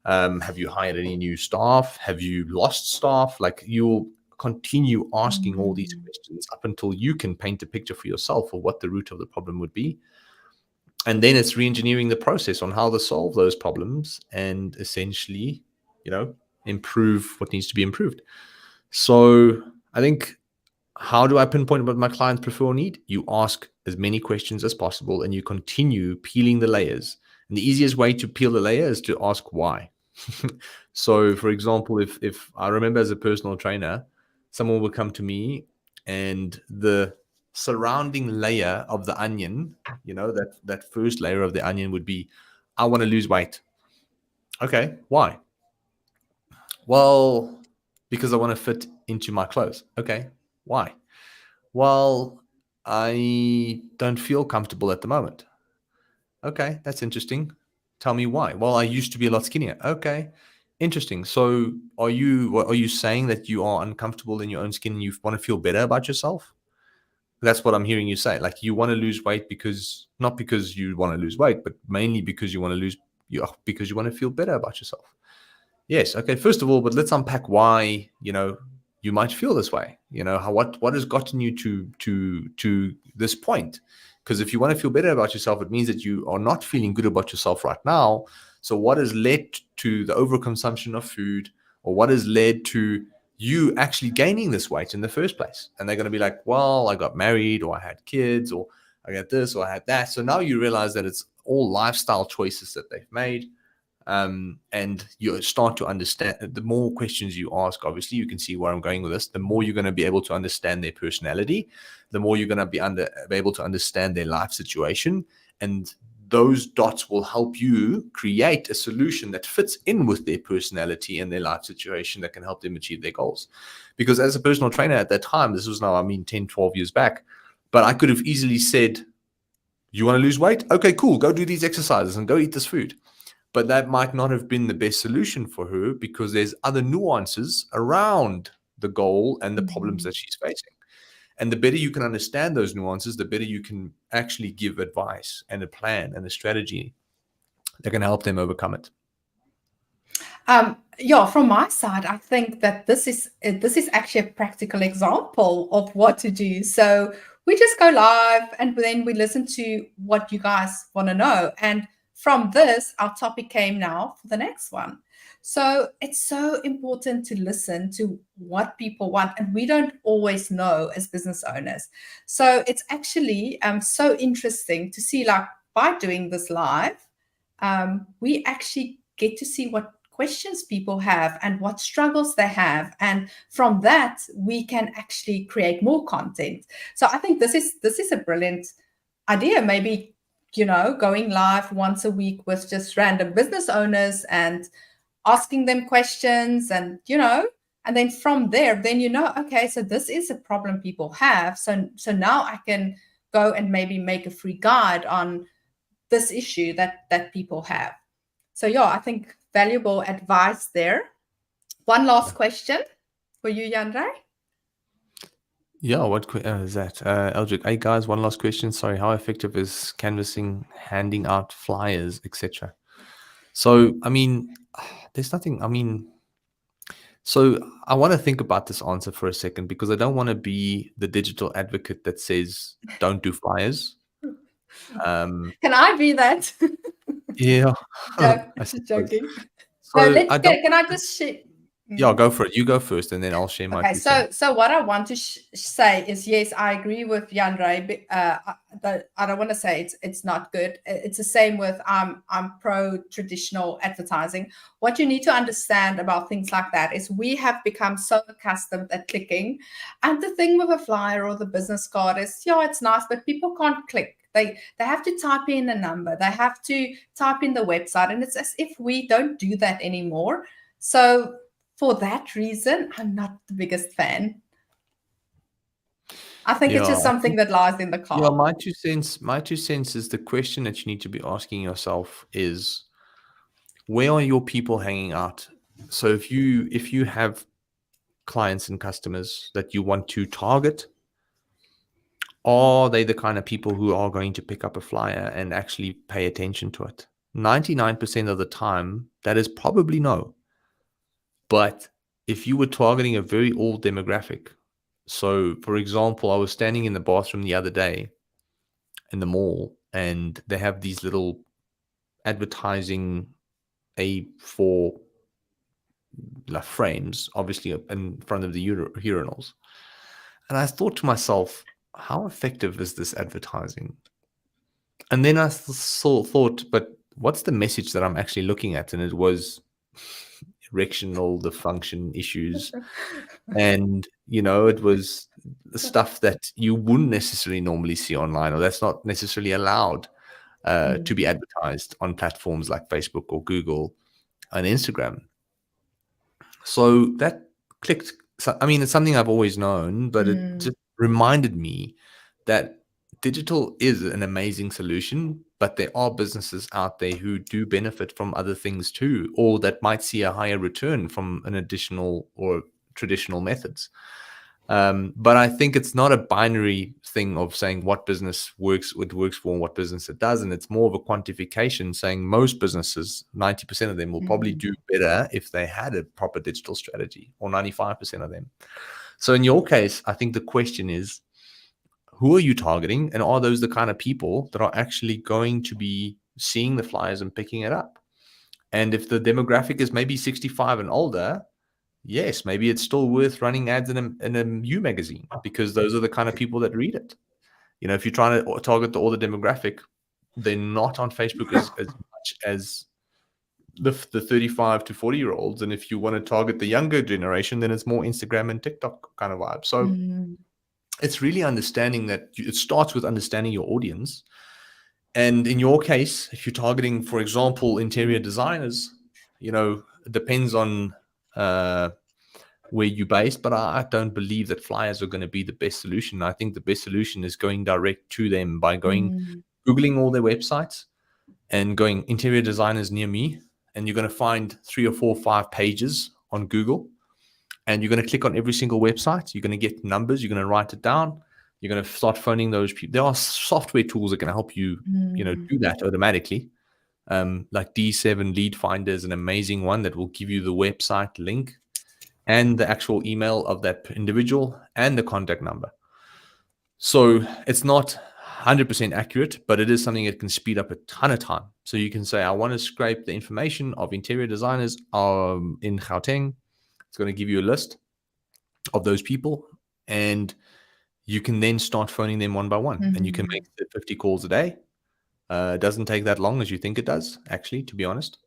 Have you hired any new staff? Have you lost staff? Like, you'll continue asking all these questions up until you can paint a picture for yourself of what the root of the problem would be. And then it's re-engineering the process on how to solve those problems and essentially, improve what needs to be improved. So I think, how do I pinpoint what my clients prefer or need? You ask as many questions as possible, and you continue peeling the layers. And the easiest way to peel the layer is to ask why. So, for example, if I remember, as a personal trainer, someone would come to me, and the surrounding layer of the onion, that first layer of the onion would be, I want to lose weight. Okay, why? Well, because I want to fit into my clothes. Okay, why? Well, I don't feel comfortable at the moment. Okay, that's interesting. Tell me why. Well, I used to be a lot skinnier. Okay, interesting. So are you saying that you are uncomfortable in your own skin and you want to feel better about yourself? That's what I'm hearing you say. Like, you want to lose weight not because you want to lose weight, but mainly because you want because you want to feel better about yourself. Yes. Okay. First of all, but let's unpack why, you might feel this way. What has gotten you to this point? Because if you want to feel better about yourself, it means that you are not feeling good about yourself right now. So what has led to the overconsumption of food, or what has led to you actually gaining this weight in the first place? And they're going to be like, well, I got married, or I had kids, or I got this, or I had that. So now you realize that it's all lifestyle choices that they've made. And you start to understand. The more questions you ask, obviously, you can see where I'm going with this, the more you're going to be able to understand their personality, the more you're going to be able to understand their life situation. And those dots will help you create a solution that fits in with their personality and their life situation, that can help them achieve their goals. Because as a personal trainer at that time, this was now, 10, 12 years back, but I could have easily said, you want to lose weight? Okay, cool. Go do these exercises and go eat this food. But that might not have been the best solution for her, because there's other nuances around the goal and the problems
Mm.
that she's facing. And the better you can understand those nuances, the better you can actually give advice and a plan and a strategy that can help them overcome it.
Yeah, from my side, I think that this is actually a practical example of what to do. So we just go live and then we listen to what you guys want to know. And from this, our topic came now for the next one. So it's so important to listen to what people want, and we don't always know as business owners. So it's actually so interesting to see, like, by doing this live, we actually get to see what questions people have and what struggles they have, and from that we can actually create more content. So I think this is a brilliant idea. Maybe, going live once a week with just random business owners and asking them questions, and and then from there, then okay, so this is a problem people have, so now I can go and maybe make a free guide on this issue that people have. So yeah, I think valuable advice there. One last question for you, Jandre.
Yeah, what is that? Eldrick, hey guys, one last question. Sorry, how effective is canvassing, handing out flyers, etc.? So, I mean, there's nothing, I mean, so I want to think about this answer for a second, because I don't want to be the digital advocate that says don't do flyers.
Can I be that?
Yeah,
No,
I
just
suppose.
joking. No,
So I don't.
can I just share?
Yeah, go for it. You go first, and then I'll share my
Okay,
2 cents.
so what I want to say is, yes, I agree with Jandre. I don't want to say it's not good. It's the same with I'm pro traditional advertising. What you need to understand about things like that is we have become so accustomed at clicking, and the thing with a flyer or the business card is, yeah, it's nice, but people can't click. They have to type in a number. They have to type in the website, and it's as if we don't do that anymore. So for that reason, I'm not the biggest fan. I think it's
Yeah,
just something that lies in the
yeah.
car.
My 2 cents is the question that you need to be asking yourself is, where are your people hanging out? So if you have clients and customers that you want to target, are they the kind of people who are going to pick up a flyer and actually pay attention to it? 99% of the time, that is probably no. But if you were targeting a very old demographic, so for example, I was standing in the bathroom the other day in the mall, and they have these little advertising A4 frames, obviously in front of the urinals. And I thought to myself, how effective is this advertising? And then I thought, but what's the message that I'm actually looking at? And it was erectional dysfunction issues. And, it was the stuff that you wouldn't necessarily normally see online, or that's not necessarily allowed to be advertised on platforms like Facebook or Google and Instagram. So that clicked. So, I mean, it's something I've always known, but it just reminded me that digital is an amazing solution, but there are businesses out there who do benefit from other things too, or that might see a higher return from an additional or traditional methods. But I think it's not a binary thing of saying what business works, it works for, and what business it doesn't. It's more of a quantification saying most businesses, 90% of them, will probably do better if they had a proper digital strategy, or 95% of them. So in your case, I think the question is, who are you targeting? And are those the kind of people that are actually going to be seeing the flyers and picking it up? And if the demographic is maybe 65 and older, yes, maybe it's still worth running ads in a U magazine, because those are the kind of people that read it. If you're trying to target the older demographic, they're not on Facebook as much as the 35 to 40-year-olds. And if you want to target the younger generation, then it's more Instagram and TikTok kind of vibe. So it's really understanding that it starts with understanding your audience. And in your case, if you're targeting, for example, interior designers, it depends on where you're based, but I don't believe that flyers are going to be the best solution. I think the best solution is going direct to them by Googling all their websites and going interior designers near me. And you're going to find 3 or 4 or 5 pages on Google. and you're going to click on every single website. You're going to get numbers. You're going to write it down. You're going to start phoning those people. There are software tools that can help you, do that automatically. Like D7 Lead Finder is an amazing one that will give you the website link and the actual email of that individual and the contact number. So it's not 100% accurate, but it is something that can speed up a ton of time. So you can say, I want to scrape the information of interior designers in Gauteng. It's going to give you a list of those people, and you can then start phoning them one by one, and you can make 50 calls a day. It doesn't take that long as you think it does, actually, to be honest.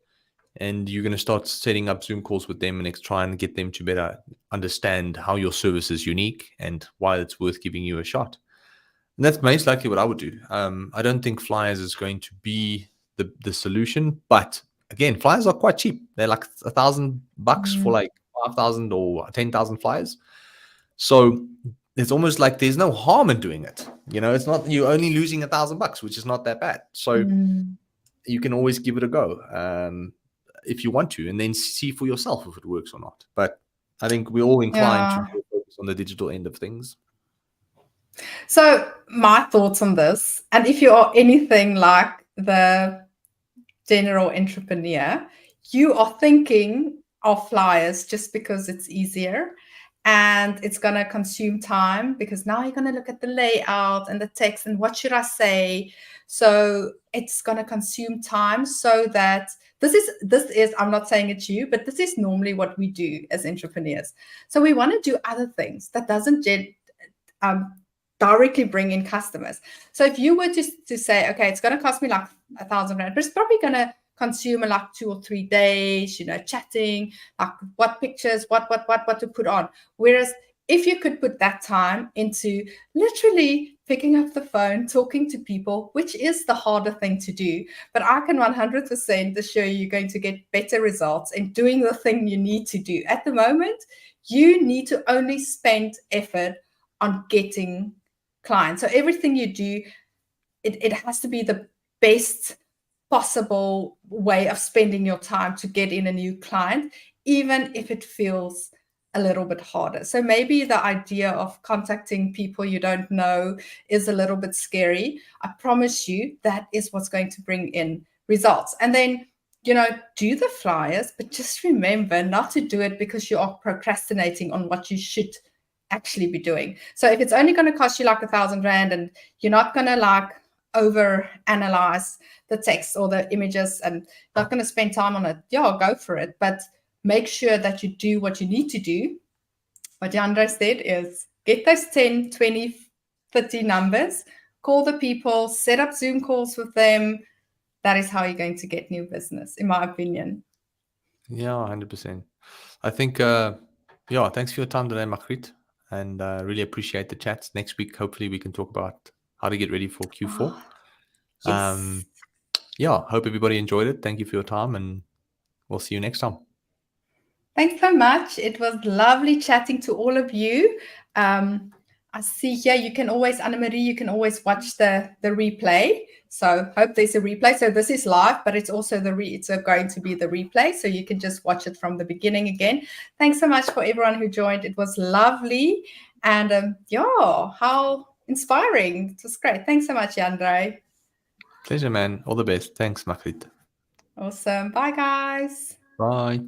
And you're going to start setting up Zoom calls with them and try and get them to better understand how your service is unique and why it's worth giving you a shot. And that's most likely what I would do. I don't think flyers is going to be the solution, but again, flyers are quite cheap. They're like $1,000 for like 5,000 or 10,000 flyers. So it's almost like there's no harm in doing it. It's not, you're only losing $1,000, which is not that bad. So you can always give it a go if you want to, and then see for yourself if it works or not. But I think we're all inclined to focus on the digital end of things.
So my thoughts on this, and if you are anything like the general entrepreneur, you are thinking of flyers just because it's easier and it's going to consume time, because now you're going to look at the layout and the text and what should I say. So it's going to consume time, so that this is, I'm not saying it's you, but this is normally what we do as entrepreneurs. So we want to do other things that doesn't directly bring in customers. So if you were to say, okay, it's going to cost me like R1,000, but it's probably going to consume like 2 or 3 days, chatting, like what pictures, what to put on. Whereas if you could put that time into literally picking up the phone, talking to people, which is the harder thing to do, but I can 100% assure you you're going to get better results in doing the thing you need to do. At the moment, you need to only spend effort on getting clients. So everything you do, it has to be the best possible way of spending your time to get in a new client, even if it feels a little bit harder. So maybe the idea of contacting people you don't know is a little bit scary. I promise you that is what's going to bring in results. And then, do the flyers, but just remember not to do it because you are procrastinating on what you should actually be doing. So if it's only going to cost you like R1,000 and you're not going to like over analyze the text or the images and not going to spend time on it, go for it. But make sure that you do what you need to do. What Jandre said is get those 10, 20, 30 numbers, call the people, set up Zoom calls with them. That is how you're going to get new business, in my opinion.
Yeah, 100%. I think, thanks for your time today, Magriet. And really appreciate the chats. Next week, hopefully we can talk about how to get ready for Q4.
Yes.
Hope everybody enjoyed it. Thank you for your time, and we'll see you next time.
Thanks so much. It was lovely chatting to all of you. I see here you can always, Anna-Marie, you can always watch the replay. So hope there's a replay. So this is live, but it's also it's going to be the replay. So you can just watch it from the beginning again. Thanks so much for everyone who joined. It was lovely. And how inspiring. It was great. Thanks so much, Jandre.
Pleasure, man. All the best. Thanks, Magriet.
Awesome. Bye, guys.
Bye.